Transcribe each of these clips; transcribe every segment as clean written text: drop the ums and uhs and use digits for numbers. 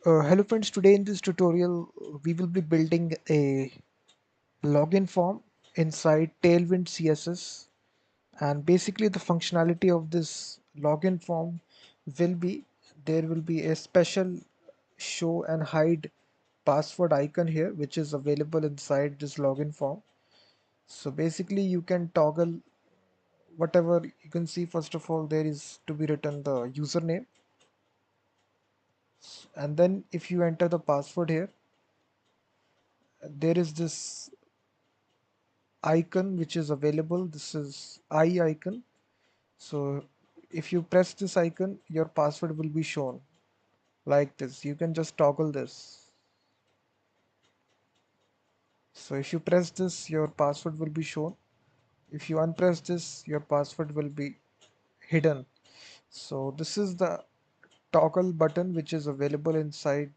Hello friends, today in this tutorial we will be building a login form inside Tailwind CSS, and basically the functionality of this login form will be there will be a special show and hide password icon here which is available inside this login form. So basically you can toggle whatever you can see. First of all, there is to be written the username, and then if you enter the password here, there is this icon which is available. This is icon. So if you press this icon, your password will be shown like this. You can just toggle this. So if you press this, your password will be shown. If you unpress this, your password will be hidden. So this is the toggle button which is available inside.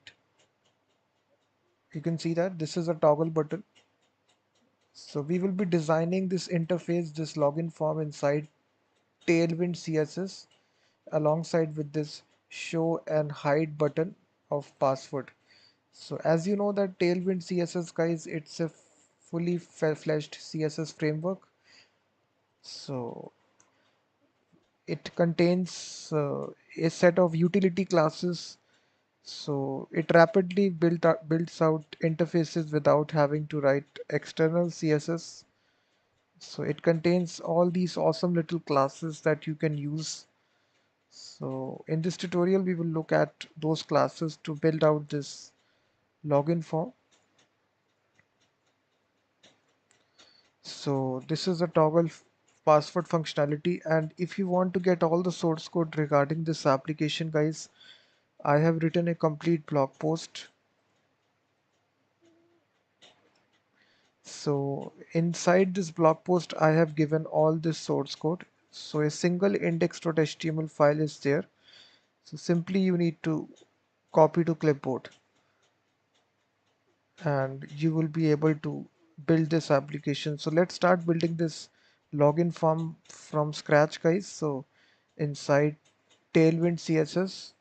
You can see that this is a toggle button. So we will be designing this interface, this login form inside Tailwind CSS alongside with this show and hide button of password. So as you know that Tailwind CSS, guys, it's a fully fledged CSS framework. So it contains a set of utility classes. So it rapidly builds out interfaces without having to write external CSS. So it contains all these awesome little classes that you can use. So in this tutorial, we will look at those classes to build out this login form. So this is a toggle password functionality. And if you want to get all the source code regarding this application, guys, I have written a complete blog post. So inside this blog post, I have given all this source code. So a single index.html file is there. So simply you need to copy to clipboard, and you will be able to build this application. So let's start building this login form from scratch, guys. So inside Tailwind CSS.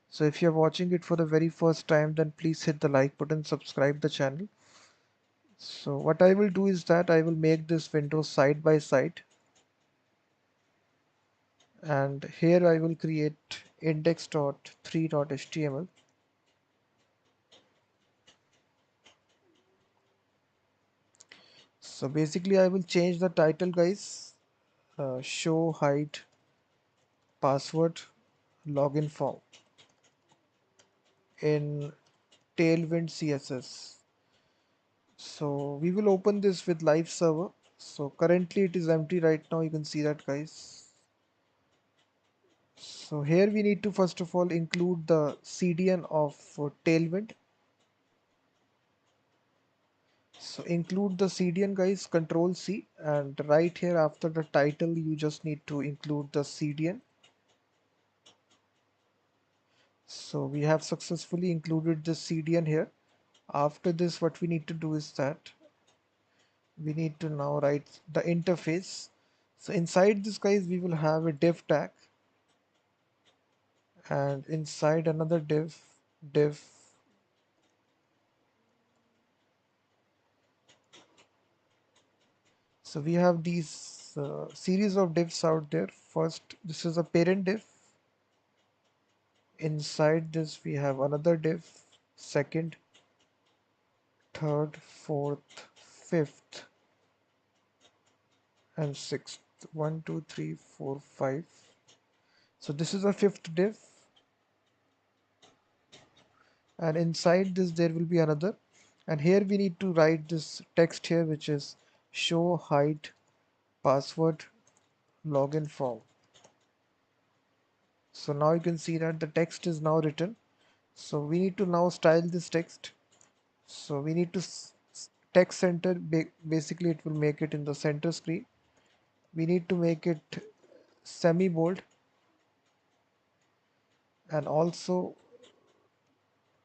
So if you're watching it for the very first time, then please hit the like button, subscribe the channel. So what I will do is that I will make this window side by side, and here I will create index.3.html. So basically I will change the title, guys, show hide password login form in Tailwind CSS. So we will open this with live server. So currently it is empty right now. You can see that, guys. So here we need to first of all include the CDN of Tailwind. So include the CDN, guys, Control C, and right here after the title you just need to include the CDN. So we have successfully included the CDN here. After this, what we need to do is that we need to now write the interface. So inside this, guys, we will have a div tag, and inside another div. So we have these series of divs out there. First, this is a parent div. Inside this we have another div, second, third, fourth, fifth, and sixth. One, two, three, four, five. So this is a fifth div, and inside this there will be another, and here we need to write this text here which is show hide password login form. So now you can see that the text is now written. So we need to now style this text. So we need to text center, basically it will make it in the center screen. We need to make it semi bold, and also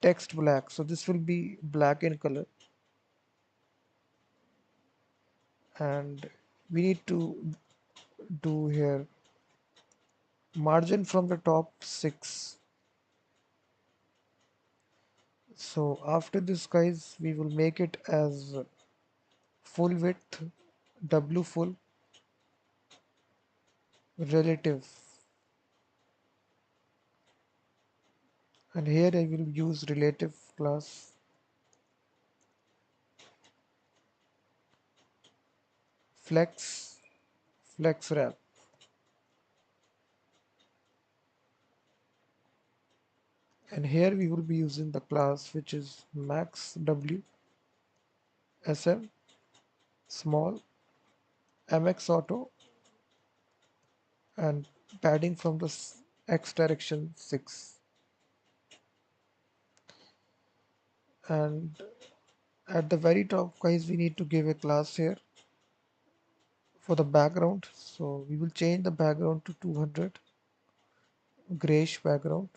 text black. So this will be black in color, and we need to do here margin from the top 6. So after this guys, we will make it as full width, w full, relative, and here I will use relative class flex wrap, and here we will be using the class which is max w sm small mx auto and padding from the x direction 6, and at the very top guys we need to give a class here for the background, so we will change the background to 200 grayish background,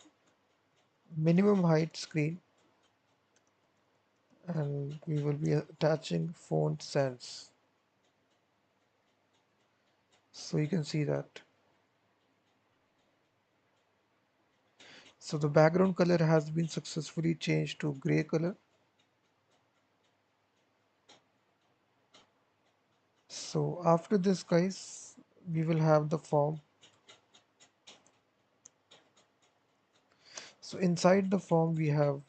minimum height screen, and we will be attaching font sans, so you can see that. So the background color has been successfully changed to gray color. So after this guys, we will have the form. So inside the form we have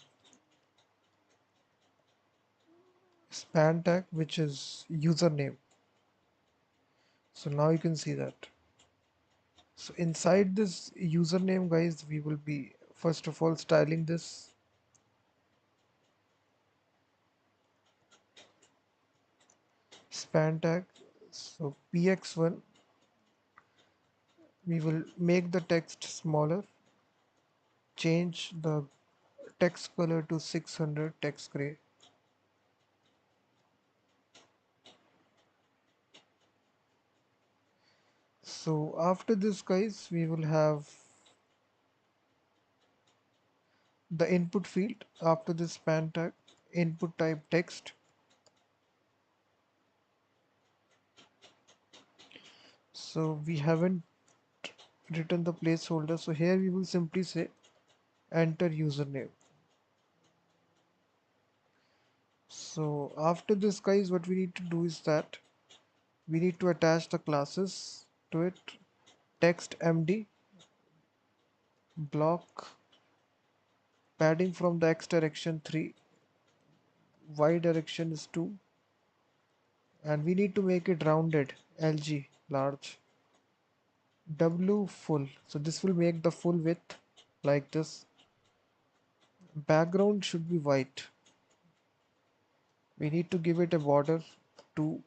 span tag which is username. So now you can see that. So inside this username guys, we will be first of all styling this span tag. So px1, we will make the text smaller, change the text color to 600 text gray. So after this guys, we will have the input field after this span tag, input type text. So we haven't written the placeholder, so here we will simply say enter username. So after this guys, what we need to do is that we need to attach the classes to it. Text md, block, padding from the x direction 3, y direction is 2, and we need to make it rounded, lg, large, w full, so this will make the full width like this. Background should be white. We need to give it a border 2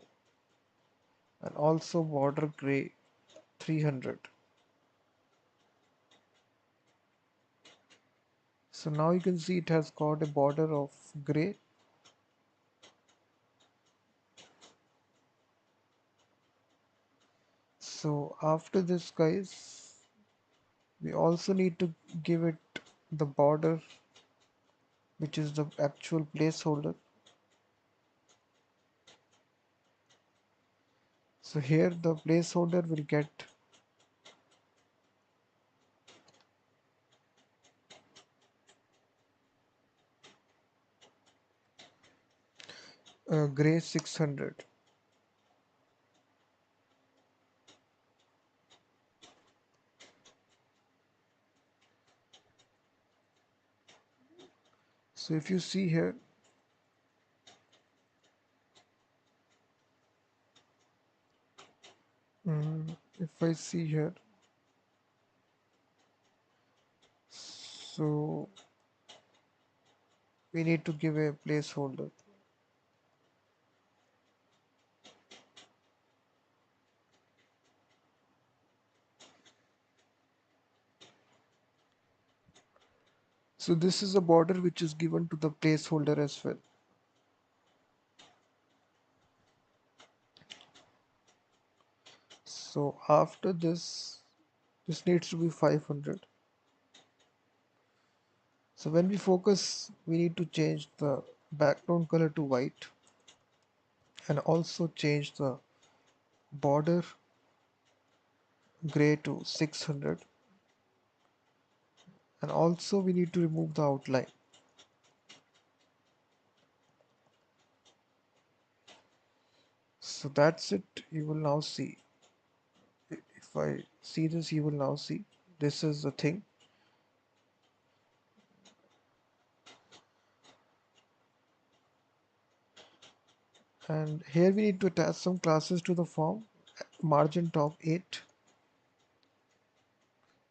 and also border gray 300. So now you can see it has got a border of gray. So after this guys, we also need to give it the border which is the actual placeholder. So here the placeholder will get gray 600. So if you see here, if I see here, so we need to give a placeholder. So this is a border which is given to the placeholder as well. So after this needs to be 500. So when we focus, we need to change the background color to white and also change the border gray to 600, and also we need to remove the outline. So that's it. You will now see, if I see this, you will now see this is the thing. And here we need to attach some classes to the form. Margin top 8.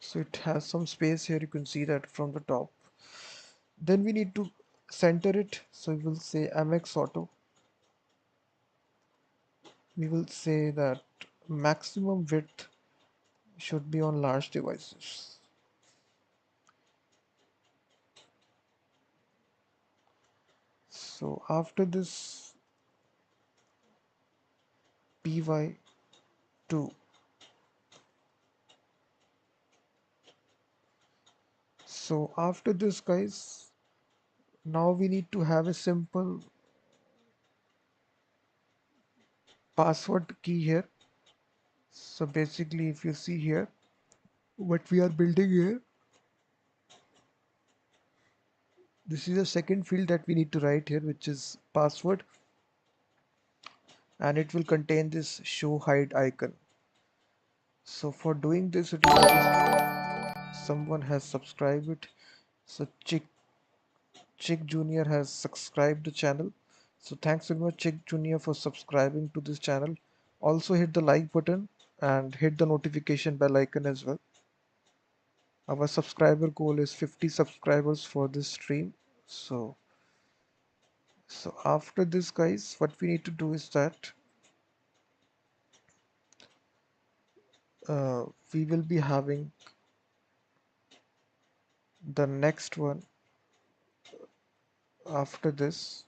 So it has some space here, you can see that from the top. Then we need to center it. So we will say MX auto. We will say that maximum width should be on large devices. So after this py2, so after this guys, now we need to have a simple password key here. So basically if you see here what we are building here, this is the second field that we need to write here, which is password, and it will contain this show hide icon. So for doing this, it will someone has subscribed it. So Chick Junior has subscribed the channel. So thanks very much Chick Junior for subscribing to this channel. Also hit the like button and hit the notification bell icon as well. Our subscriber goal is 50 subscribers for this stream. So after this guys, what we need to do is that we will be having the next one after this.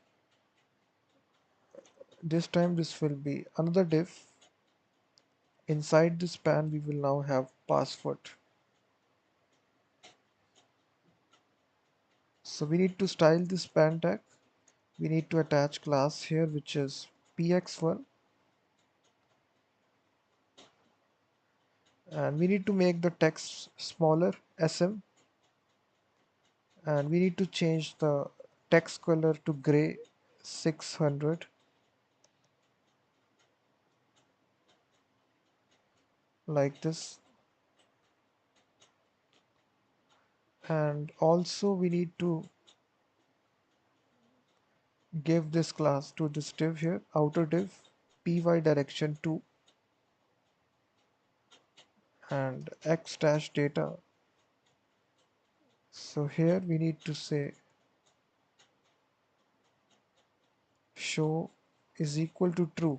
This time this will be another div. Inside this span we will now have password. So we need to style this span tag. We need to attach class here which is px1, and we need to make the text smaller, sm, and we need to change the text color to gray 600, like this. And also we need to give this class to this div here, outer div, py direction 2, and x dash data. So here we need to say show is equal to true.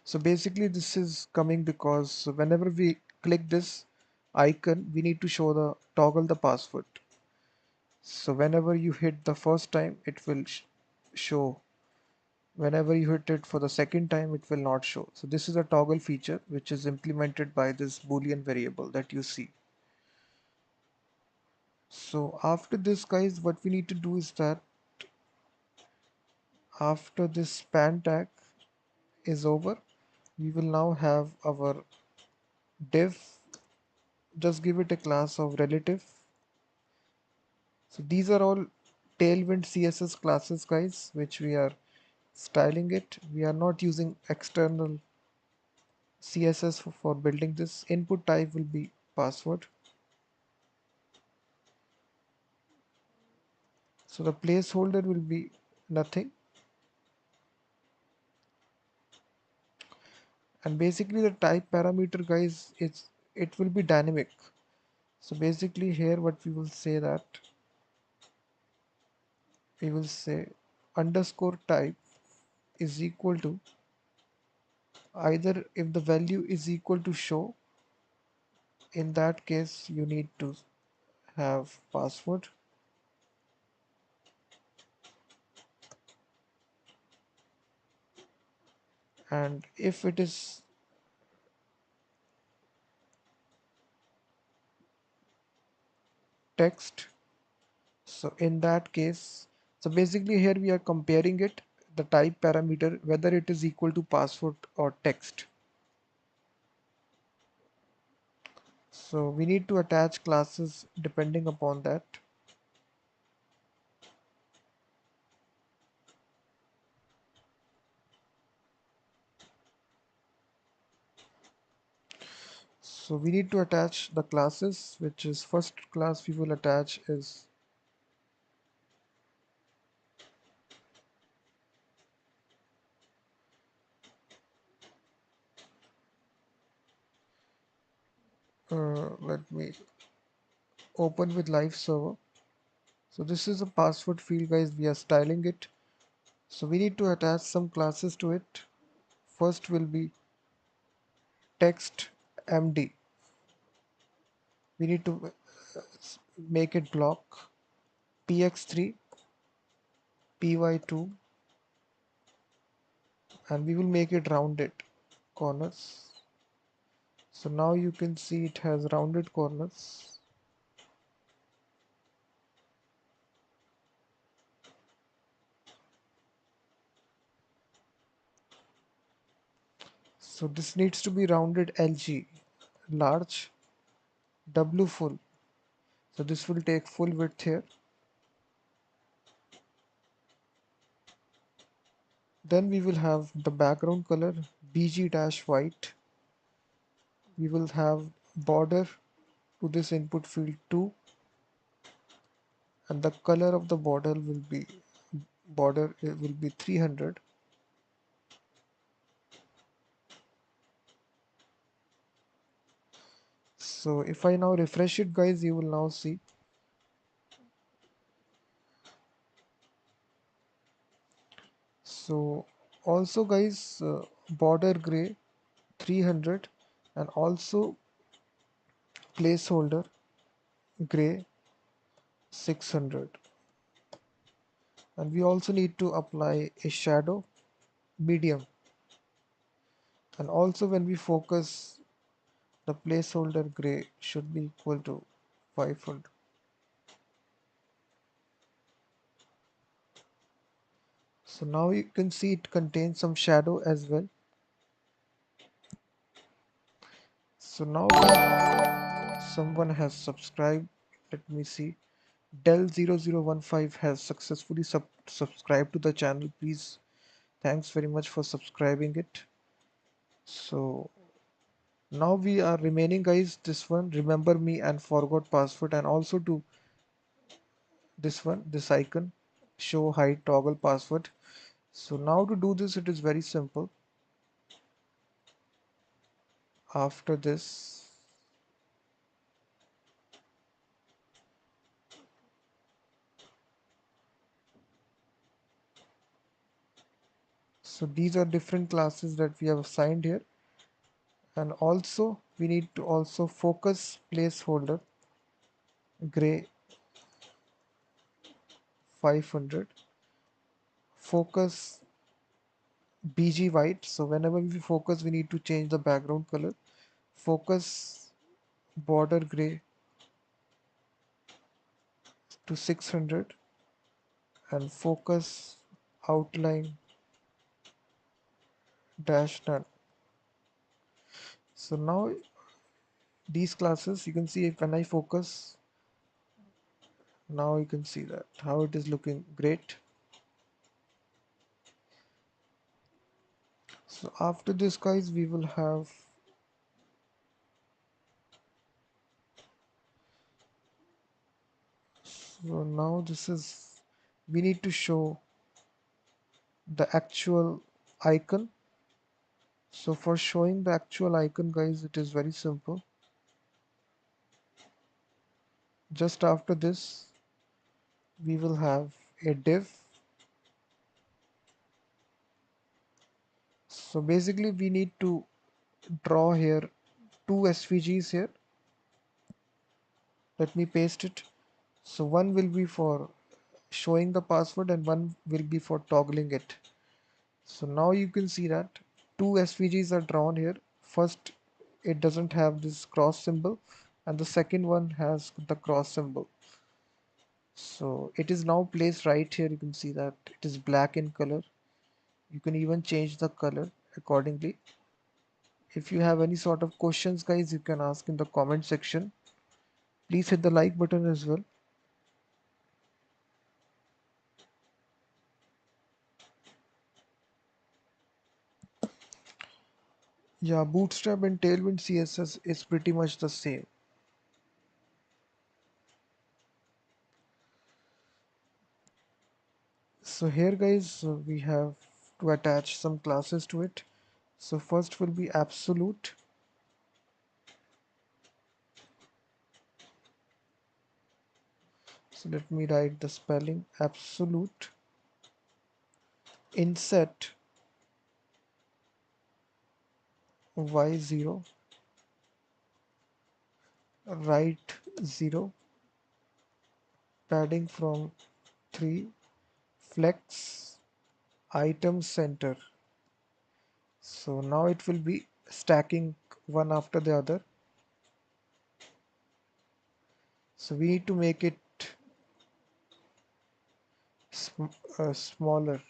So basically this is coming because whenever we click this icon, we need to show the toggle the password. So whenever you hit the first time, it will show. Whenever you hit it for the second time, it will not show. So this is a toggle feature which is implemented by this Boolean variable that you see. So after this guys, what we need to do is that after this span tag is over, we will now have our div. Just give it a class of relative. So these are all Tailwind CSS classes guys, which we are styling it. We are not using external CSS for building this. Input type will be password. So the placeholder will be nothing. And basically the type parameter guys, it will be dynamic. So basically here what we will say that we will say underscore type is equal to, either if the value is equal to show, in that case you need to have password, and if it is text, so in that case, so basically here we are comparing it, the type parameter, whether it is equal to password or text. So we need to attach classes depending upon that. So we need to attach the classes, which is first class we will attach is let me open with live server. So this is a password field, guys. We are styling it. So we need to attach some classes to it. First will be text md. We need to make it block px3 py2, and we will make it rounded corners. So now you can see it has rounded corners. So this needs to be rounded LG, large, W full. So this will take full width here. Then we will have the background color BG-white. We will have border to this input field 2, and the color of the border it will be 300. So if I now refresh it, guys, you will now see. So also, guys, border gray 300, and also placeholder gray 600. And we also need to apply a shadow medium, and also when we focus, the placeholder gray should be equal to 500. So now you can see it contains some shadow as well. So now someone has subscribed. Let me see. Del0015 has successfully subscribed to the channel. Please, thanks very much for subscribing it. So now we are remaining, guys, this one, remember me and forgot password, and also to this one, this icon, show hide toggle password. So now to do this, it is very simple. After this, so these are different classes that we have assigned here, and also we need to also focus placeholder gray 500, focus BG white. So whenever we focus, we need to change the background color. Focus border gray to 600, and focus outline dash none. So now these classes, you can see if when I focus, now you can see that how it is looking great. So after this, guys, we will have, so now this is, we need to show the actual icon. So for showing the actual icon, guys, it is very simple. Just after this, we will have a div. So basically we need to draw here two SVGs here. Let me paste it. So one will be for showing the password and one will be for toggling it. So now you can see that two SVGs are drawn here. First, it doesn't have this cross symbol, and the second one has the cross symbol. So it is now placed right here. You can see that it is black in color. You can even change the color accordingly. If you have any sort of questions, guys, you can ask in the comment section. Please hit the like button as well. Yeah, Bootstrap and Tailwind CSS is pretty much the same. So here guys, we have to attach some classes to it. So first will be absolute. So let me write the spelling absolute inset y0 right 0 padding from 3 flex item center. So now it will be stacking one after the other. So we need to make it smaller.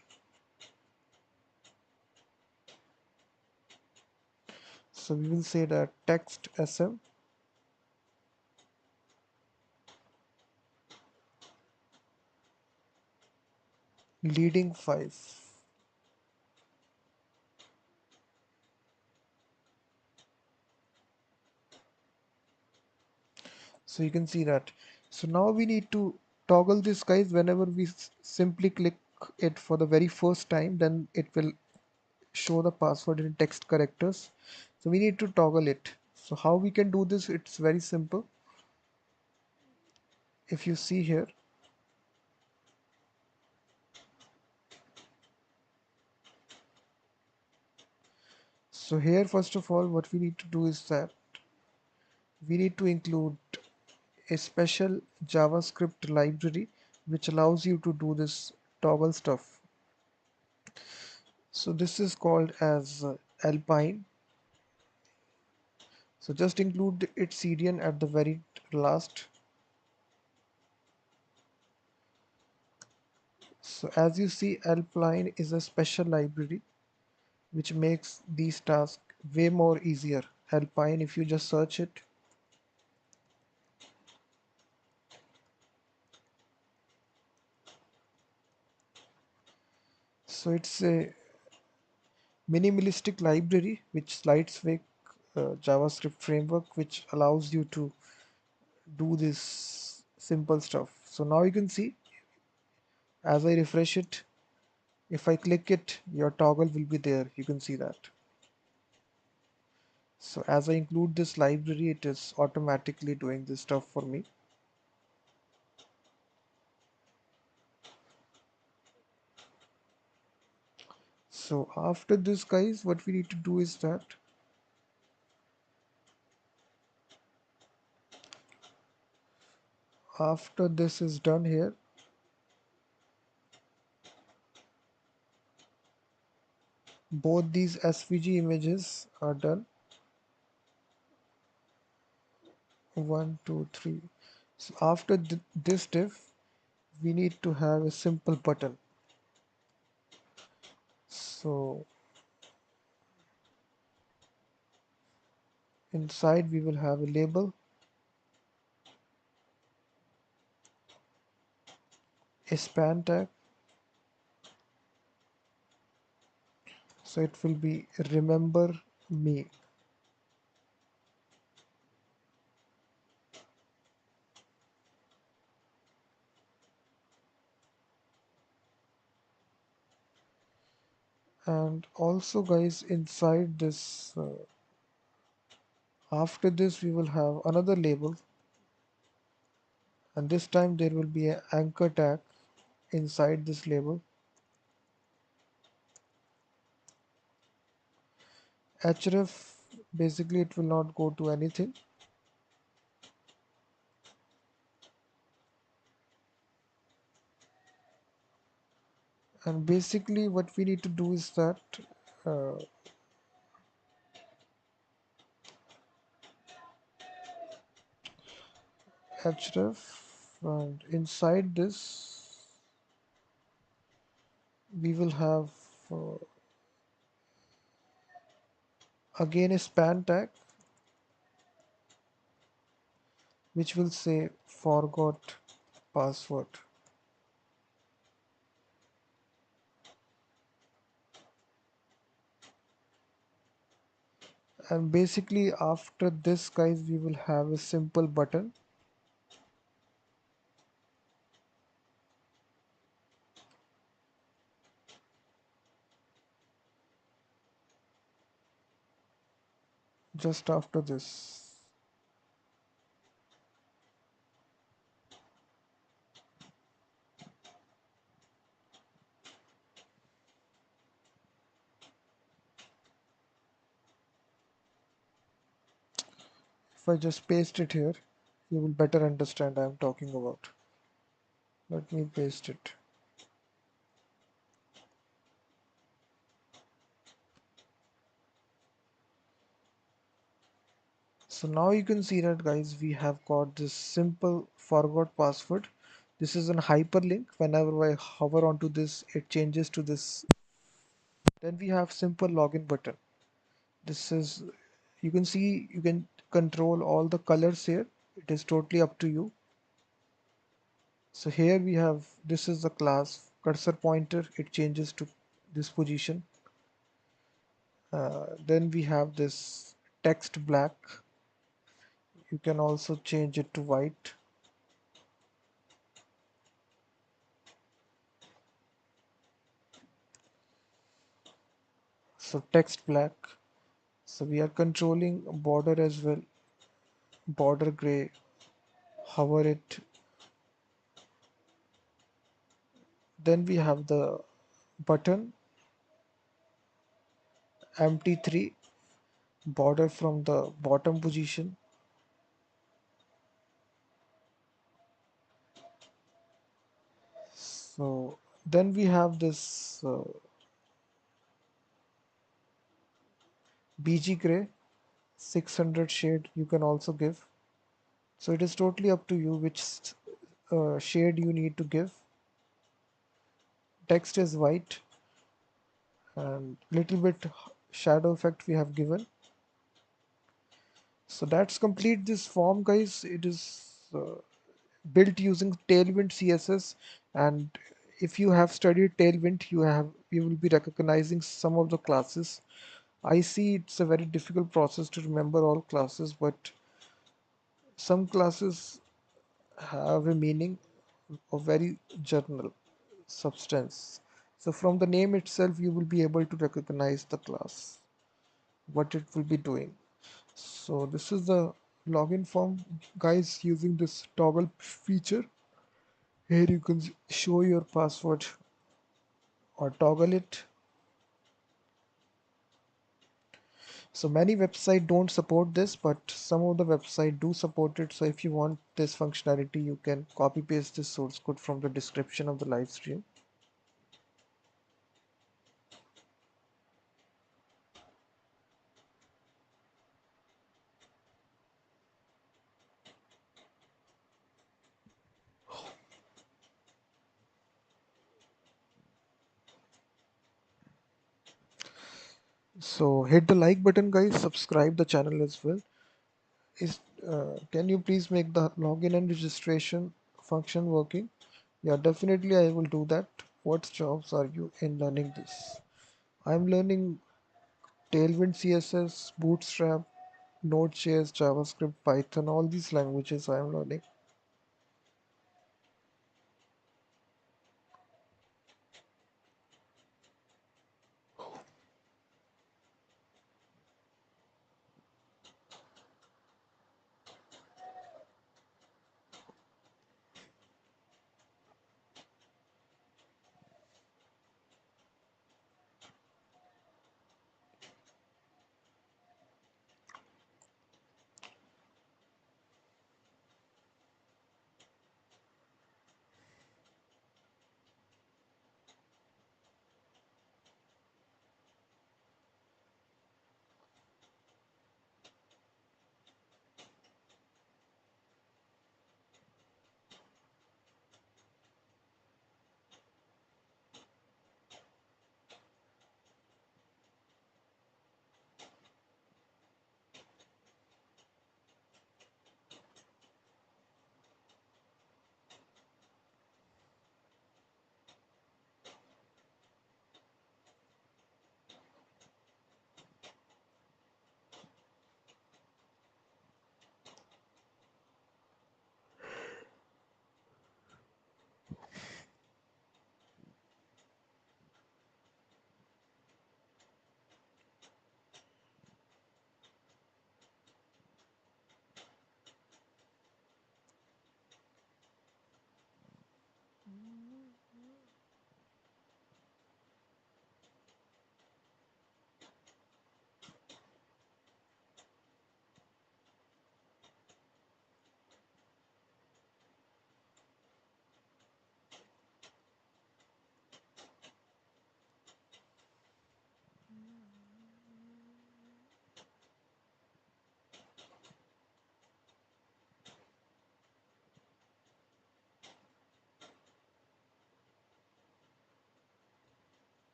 So we will say that text sm leading 5. So you can see that. So now we need to toggle this guys whenever we simply click it for the very first time, then it will show the password in text characters. So we need to toggle it. So how we can do this? It's very simple. If you see here, so here first of all what we need to do is that we need to include a special JavaScript library which allows you to do this toggle stuff. So this is called as Alpine. So just include its CDN at the very last. So as you see, Alpine is a special library which makes these tasks way more easier. Alpine, if you just search it, so it's a minimalistic library which lightweight JavaScript framework which allows you to do this simple stuff. So now you can see as I refresh it, if I click it, your toggle will be there. You can see that. So as I include this library, it is automatically doing this stuff for me. So after this guys, what we need to do is that after this is done here, both these SVG images are done. 1, 2, 3. So after this div, we need to have a simple button. So inside we will have a label, a span tag. So it will be remember me. And also guys, inside this, after this we will have another label, and this time there will be an anchor tag inside this label. href, basically it will not go to anything. And basically what we need to do is that uh, href, and inside this we will have uh, again a span tag which will say forgot password. And basically after this guys, we will have a simple button. Just after this. If I just paste it here, you will better understand I'm talking about. Let me paste it. So now you can see that guys, we have got this simple forgot password. This is an hyperlink. Whenever I hover onto this, it changes to this. Then we have simple login button. This is, you can see, you can control all the colors here. It is totally up to you. So here we have, this is the class cursor pointer. It changes to this position. Then we have this text black. You can also change it to white. So text black. So we are controlling border as well. Border gray. Hover it. Then we have the button MT3, border from the bottom position. So then we have this BG gray 600 shade you can also give. So it is totally up to you which shade you need to give. Text is white and little bit shadow effect we have given. So that's complete this form guys. It is built using Tailwind CSS, and if you have studied Tailwind, you will be recognizing some of the classes. I see it's a very difficult process to remember all classes, but some classes have a meaning of very general substance. So from the name itself, you will be able to recognize the class, what it will be doing. So this is the login form, guys, using this toggle feature. Here you can show your password or toggle it. So many websites don't support this, but some of the websites do support it. So if you want this functionality, you can copy paste this source code from the description of the live stream. So hit the like button, guys. Subscribe the channel as well. Is Can you please make the login and registration function working? Yeah, definitely I will do that. What jobs are you in learning this? I'm learning Tailwind CSS, Bootstrap, Node.js, JavaScript, Python, all these languages I am learning.